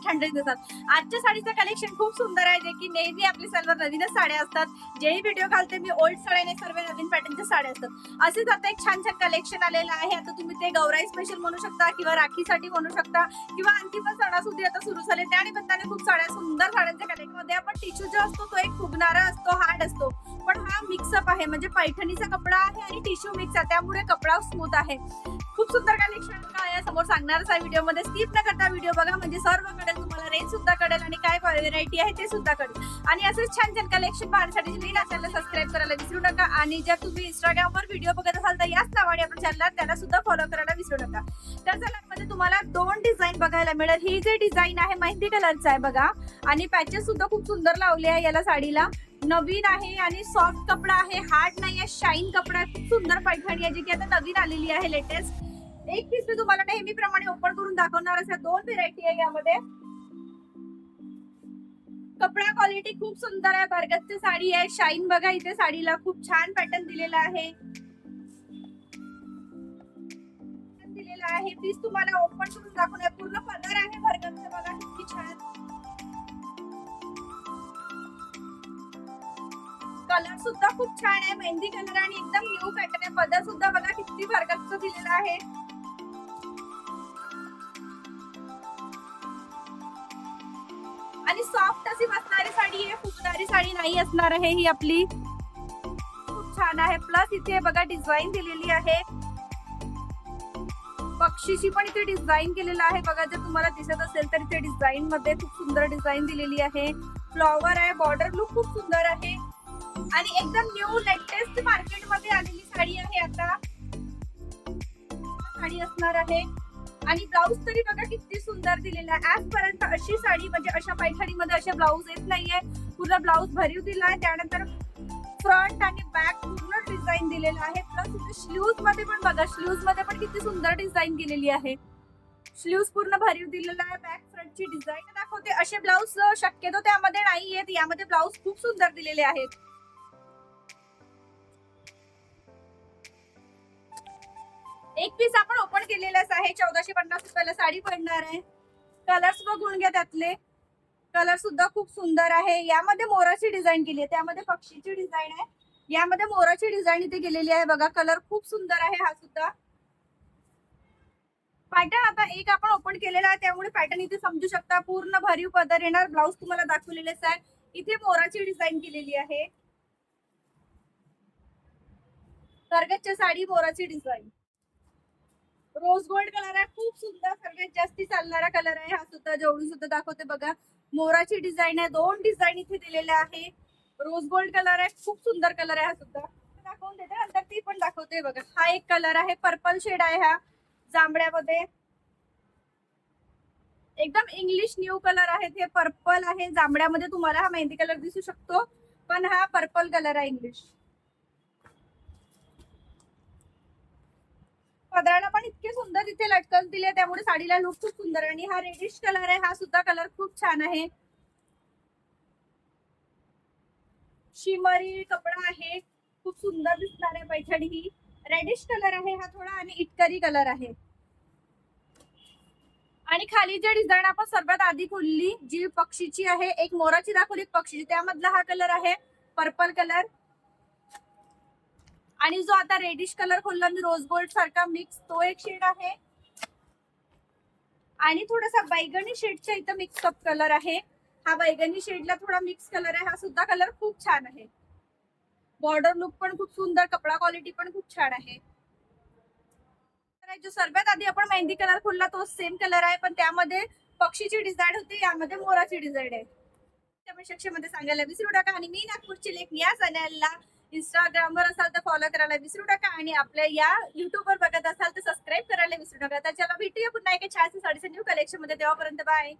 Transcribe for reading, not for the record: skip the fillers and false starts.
800 देतात. आजच्या साडीचं कलेक्शन खूप सुंदर आहे, जे की नेहमी आपली सर्व नवीनच साड्या असतात. जेही व्हिडिओ घालते मी ओल्ड साड्या नाही, सर्व नवीन पॅटर्नच्या साड्या असतात. असेच आता एक छान छान कलेक्शन आलेलं आहे. आता तुम्ही ते गौराई स्पेशल म्हणू शकता किंवा राखीसाठी म्हणू शकता किंवा आणखी पण सणासुदी आता सुरू झाले, त्या निमित्ताने खूप साड्या सुंदर साड्यांच्या कलेक्शन मध्ये आपण टिश्यू जो असतो तो एक फुगणारा असतो, हार्ड असतो, पण हा मिक्सअप आहे, म्हणजे पैठणीचा कपडा आहे आणि टिश्यू मिक्स आहे, त्यामुळे कपडा स्मूथ आहे. खूप सुंदर कलेक्शन काय आहे समोर सांगणारच आहे व्हिडिओ मध्ये. स्किप न करता व्हिडिओ बघा, म्हणजे सर्व कळेल तुम्हाला, रेंज सुद्धा कळेल आणि काय व्हेरायटी आहे ते सुद्धा कळेल. आणि असेच छान छान कलेक्शन पाहण्यासाठी प्लीज चॅनलला सबस्क्राईब करायला विसरू नका. आणि जर तुम्ही इंस्टाग्रामवर व्हिडिओ बघत असाल तर याच नावाने आपण चॅनलला त्याला सुद्धा फॉलो करायला विसरू नका. तर चला, मध्ये तुम्हाला 2 डिझाईन बघायला मिळेल. ही जे डिझाईन आहे मेहंदी कलरचा आहे बघा, आणि पॅचेस सुद्धा खूप सुंदर लावले आहे याला साडीला. नवीन आहे आणि सॉफ्ट कपडा आहे, हार्ड नाही आहे, शाईन कपडा आहे. खूप सुंदर पैठणी आहे जी की आता नवीन आलेली आहे, लेटेस्ट. एक पीस मी तुम्हाला नेहमीप्रमाणे ओपन करून दाखवणार. अशा 2 व्हेरायटी आहे यामध्ये. कपडा क्वालिटी खूप सुंदर आहे, बरगतची साडी आहे, शाईन बघा इथे साडीला खूप छान पॅटर्न दिलेला आहे. पीस तुम्हाला ओपन करून दाखवणार. पूर्ण पदर आहे बरगतचा, बघा किती छान. कलर सुद्धा खूप छान आहे, मेहंदी कलर आणि एकदम न्यू पॅटर्न आहे. पदर सुद्धा बघा किती बरगतचा दिलेला आहे. आणि सॉफ्ट अशी बसणारी साडी आहे, फुगणारी साडी नाही असणार आहे ही आपली. खूप छान आहे. प्लस इथे बघा डिझाईन दिलेली आहे, पक्षीची पण इथे डिझाईन केलेला आहे बघा. जर तुम्हाला दिसत असेल तर इथे डिझाईन मध्ये खूप सुंदर डिझाईन दिलेली आहे. फ्लॉवर आहे, बॉर्डर लुक खूप सुंदर आहे आणि एकदम न्यू लेटेस्ट मार्केट मध्ये आलेली साडी आहे. आता साडी असणार आहे आणि ब्लाऊज तरी बघा किती सुंदर दिलेला आहे. आजपर्यंत अशी साडी म्हणजे अशा पैठणीमध्ये असे ब्लाऊज येत नाहीये. पूर्ण ब्लाऊज भरीव दिला आहे, त्यानंतर फ्रंट आणि बॅक पूर्ण डिझाईन दिलेला आहे. प्लस इथे स्लीव्ज मध्ये पण बघा, स्लीव्ज मध्ये पण किती सुंदर डिझाईन केलेली आहे. स्लीव्ज पूर्ण भरीव दिलेला आहे. बॅक फ्रंटची डिझाईन दाखवते. असे ब्लाऊज शक्यतो त्यामध्ये नाही येत, यामध्ये ब्लाऊज खूप सुंदर दिलेले आहेत. एक पीस आपण ओपन केलेलाच आहे. 1450 रुपयाला साडी पडणार आहे. कलर्स बघून घ्या, त्यातले कलर सुद्धा खूप सुंदर आहे. यामध्ये मोराची डिझाईन केली आहे, त्यामध्ये पक्षीची डिझाईन आहे, यामध्ये मोराची डिझाईन इथे केलेली आहे बघा. कलर खूप सुंदर आहे हा सुद्धा. पॅटर्न आता एक आपण ओपन केलेला आहे, त्यामुळे पॅटर्न इथे समजू शकता. पूर्ण भरीव पदर येणार. ब्लाऊज तुम्हाला दाखवलेलेच आहे. इथे मोराची डिझाईन केलेली आहे. कर्गतच्या साडी, मोराची डिझाईन, रोज गोल्ड कलर आहे, खूप सुंदर, सगळ्यात जास्ती चालणारा कलर आहे हा सुद्धा. जेवढी सुद्धा दाखवते बघा, मोराची डिझाईन आहे. 2 डिझाईन इथे दिलेल्या आहे. रोज गोल्ड कलर आहे, खूप सुंदर कलर आहे हा सुद्धा. दाखवून देते नंतर ती पण दाखवते बघा. हा एक कलर आहे, पर्पल शेड आहे हा जांभळ्यामध्ये. एकदम इंग्लिश न्यू कलर आहे. हे पर्पल आहे, जांभळ्यामध्ये तुम्हाला हा मेहंदी कलर दिसू शकतो, पण हा पर्पल कलर आहे इंग्लिश. पदराला पण इतके सुंदर तिथे लटकन दिले, त्यामुळे साडीला लुक खूप सुंदर. आणि हा रेडिश कलर आहे, हा सुद्धा कलर खूप छान आहे. शिमरी कपडा आहे, खूप सुंदर दिसणार आहे पैठणी ही. रेडिश कलर आहे हा थोडा, आणि इटकरी कलर आहे. आणि खाली जे डिझाईन आपण सर्वात आधी खोलली, जी पक्षीची आहे, एक मोराची दाखवली, पक्षीची, त्यामधला हा कलर आहे पर्पल कलर. आणि जो आता रेडिश कलर खोलला मी, रोज गोल्ड सारखा मिक्स, तो एक शेड आहे. आणि थोडासा बैगणी शेडच्या इथं मिक्सअप कलर आहे. हा बैगणी शेडला थोडा मिक्स कलर आहे, हा सुद्धा कलर खूप छान आहे. बॉर्डर लुक पण खूप सुंदर, कपडा क्वालिटी पण खूप छान आहे. जो सर्वात आधी आपण मेहंदी कलर खोलला तो सेम कलर आहे, पण त्यामध्ये पक्षीची डिझाईन होती, यामध्ये मोराची डिझाईन आहे. कमेंट सेक्शन मध्ये सांगायला विसरू नका. आणि मी नागपूरची लेक या चॅनलला इंस्टाग्रामवर असाल तर फॉलो करायला विसरू नका, आणि आपल्या या युट्यूबवर बघत असाल तर सबस्क्राईब करायला विसरू नका. तर चला, भेटूया पुन्हा एका छानशी साडीच्या न्यू कलेक्शन मध्ये. तेव्हापर्यंत बाय.